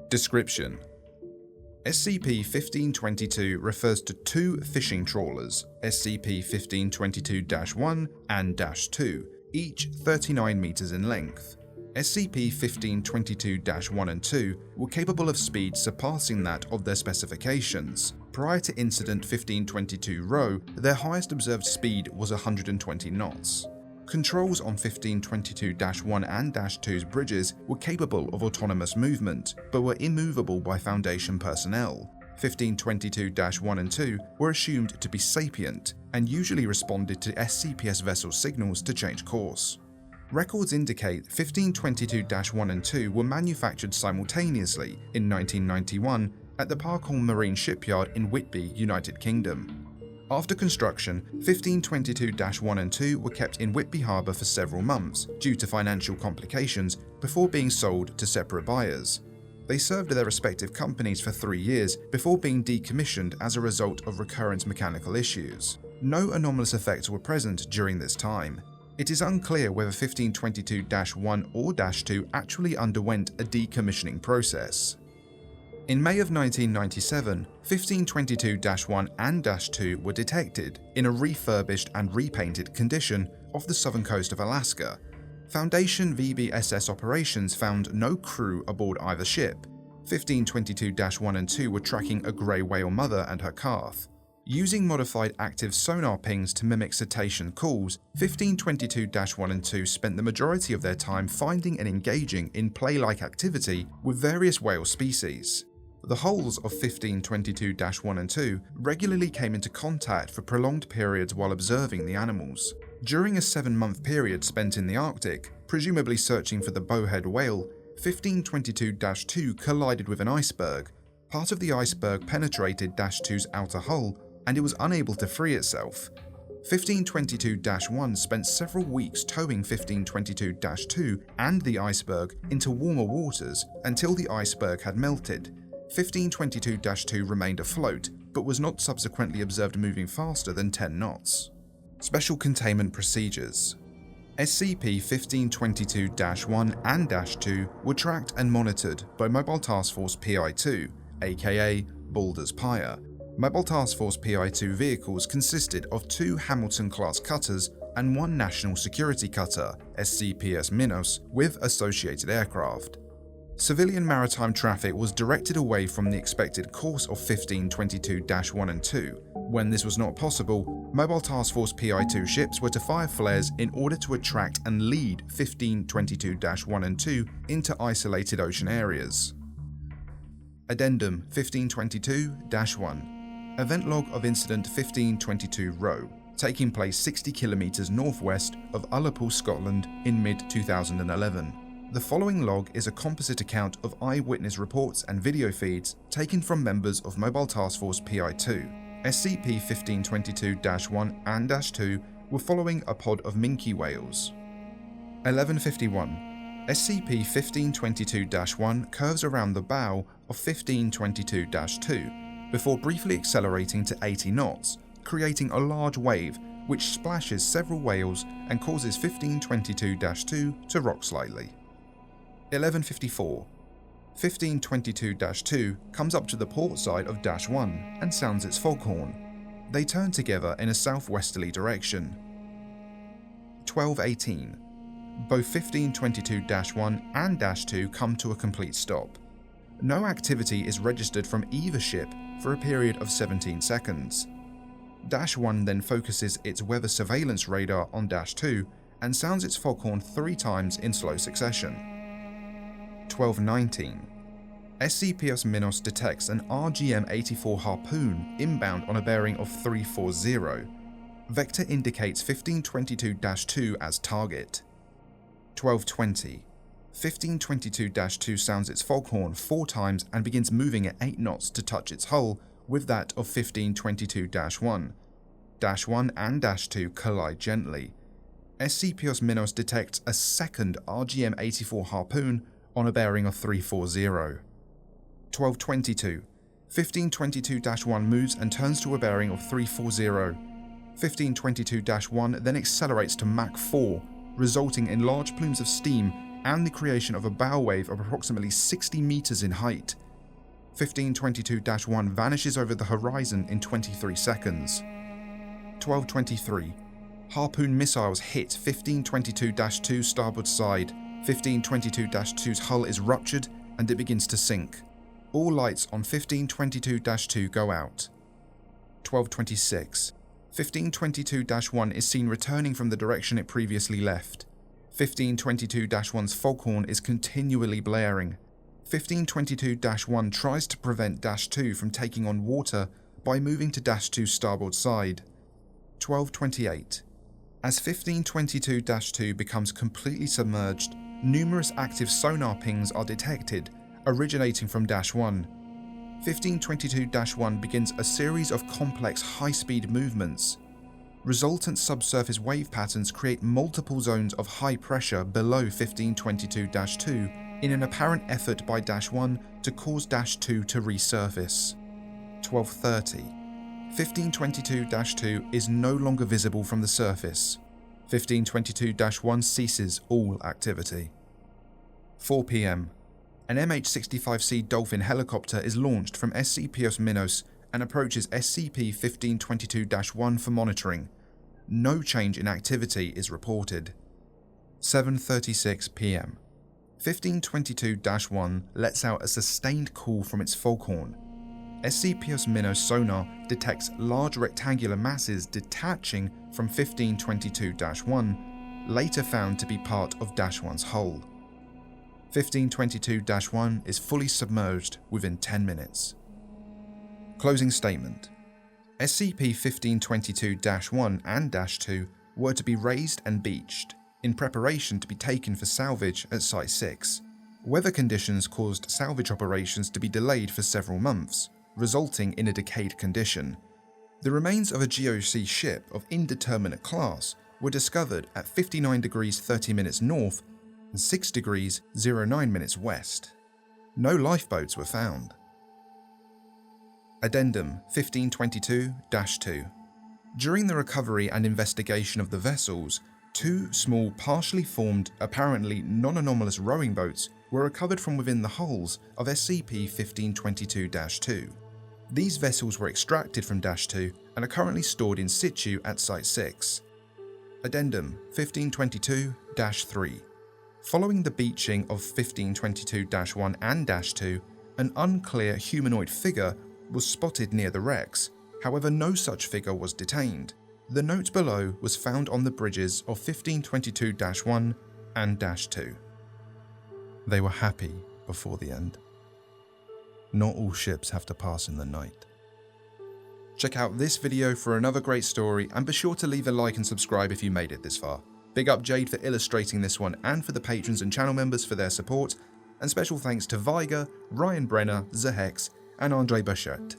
Description: SCP-1522 refers to two fishing trawlers, SCP-1522-1 and -2, each 39 meters in length. SCP-1522-1 and 2 were capable of speeds surpassing that of their specifications. Prior to Incident 1522 Rho, their highest observed speed was 120 knots. Controls on 1522-1 and -2's bridges were capable of autonomous movement, but were immovable by Foundation personnel. 1522-1 and 2 were assumed to be sapient, and usually responded to SCPS vessel signals to change course. Records indicate 1522-1 and 2 were manufactured simultaneously in 1991 at the Parkhall Marine Shipyard in Whitby, United Kingdom. After construction, 1522-1 and 2 were kept in Whitby Harbour for several months due to financial complications before being sold to separate buyers. They served their respective companies for 3 years before being decommissioned as a result of recurrent mechanical issues. No anomalous effects were present during this time. It is unclear whether 1522-1 or -2 actually underwent a decommissioning process. In May of 1997, 1522-1 and -2 were detected in a refurbished and repainted condition off the southern coast of Alaska. Foundation VBSS operations found no crew aboard either ship. 1522-1 and 2 were tracking a grey whale mother and her calf. Using modified active sonar pings to mimic cetacean calls, 1522-1 and 2 spent the majority of their time finding and engaging in play-like activity with various whale species. The hulls of 1522-1 and 2 regularly came into contact for prolonged periods while observing the animals. During a 7-month period spent in the Arctic, presumably searching for the bowhead whale, 1522-2 collided with an iceberg. Part of the iceberg penetrated -2's outer hull, and it was unable to free itself. 1522-1 spent several weeks towing 1522-2 and the iceberg into warmer waters until the iceberg had melted. 1522-2 remained afloat, but was not subsequently observed moving faster than 10 knots. Special Containment Procedures: SCP-1522-1 and -2 were tracked and monitored by Mobile Task Force PI-2, aka Baldur's Pyre. Mobile Task Force PI-2 vehicles consisted of 2 Hamilton-class cutters and 1 National Security Cutter, SCPs-, with associated aircraft. Civilian maritime traffic was directed away from the expected course of 1522-1 and 2. When this was not possible, Mobile Task Force PI-2 ships were to fire flares in order to attract and lead 1522-1 and 2 into isolated ocean areas. Addendum 1522-1 Event log of Incident 1522 Rho, taking place 60 km northwest of Ullapool, Scotland in mid-2011. The following log is a composite account of eyewitness reports and video feeds taken from members of Mobile Task Force PI-2. SCP-1522-1 and -2 were following a pod of minke whales. 1151. SCP-1522-1 curves around the bow of 1522-2, before briefly accelerating to 80 knots, creating a large wave which splashes several whales and causes 1522-2 to rock slightly. 1154. 1522-2 comes up to the port side of -1 and sounds its foghorn. They turn together in a southwesterly direction. 1218. Both 1522-1 and -2 come to a complete stop. No activity is registered from either ship for a period of 17 seconds. -1 then focuses its weather surveillance radar on -2 and sounds its foghorn 3 times in slow succession. 1219. SCP-Minos detects an RGM-84 harpoon inbound on a bearing of 340. Vector indicates 1522-2 as target. 1220. 1522-2 sounds its foghorn 4 times and begins moving at 8 knots to touch its hull with that of 1522-1. -1 and -2 collide gently. SCP-Minos detects a second RGM-84 harpoon on a bearing of 340. 1222. 1522-1 moves and turns to a bearing of 340. 1522-1 then accelerates to Mach 4, resulting in large plumes of steam and the creation of a bow wave of approximately 60 meters in height. 1522-1 vanishes over the horizon in 23 seconds. 1223. Harpoon missiles hit 1522-2 starboard side. 1522-2's hull is ruptured and it begins to sink. All lights on 1522-2 go out. 1226. 1522-1 is seen returning from the direction it previously left. 1522-1's foghorn is continually blaring. 1522-1 tries to prevent -2 from taking on water by moving to -2's starboard side. 1228. As 1522-2 becomes completely submerged, numerous active sonar pings are detected, originating from -1. 1522-1 begins a series of complex high-speed movements. Resultant subsurface wave patterns create multiple zones of high pressure below 1522-2 in an apparent effort by -1 to cause -2 to resurface. 1230. 1522-2 is no longer visible from the surface. 1522-1 ceases all activity. 4 p.m. An MH-65C Dolphin helicopter is launched from SCP-1522 and approaches SCP-1522-1 for monitoring. No change in activity is reported. 7:36 p.m. 1522-1 lets out a sustained call from its foghorn. SCP-1522 sonar detects large rectangular masses detaching from 1522-1, later found to be part of -1's hull. 1522-1 is fully submerged within 10 minutes. Closing statement. SCP-1522-1 and -2 were to be raised and beached, in preparation to be taken for salvage at Site-6. Weather conditions caused salvage operations to be delayed for several months, resulting in a decayed condition. The remains of a GOC ship of indeterminate class were discovered at 59 degrees 30 minutes north and 6 degrees 09 minutes west. No lifeboats were found. Addendum 1522-2. During the recovery and investigation of the vessels, 2 small partially formed, apparently non-anomalous rowing boats were recovered from within the hulls of SCP-1522-2. These vessels were extracted from -2 and are currently stored in situ at Site-6. Addendum 1522-3. Following the beaching of 1522-1 and -2, an unclear humanoid figure was spotted near the wrecks. However, no such figure was detained. The note below was found on the bridges of 1522-1 and -2. They were happy before the end. Not all ships have to pass in the night. Check out this video for another great story, and be sure to leave a like and subscribe if you made it this far. Big up Jade for illustrating this one, and for the patrons and channel members for their support, and special thanks to Viger, Ryan Brenner, Zahex, and Andre Bachette.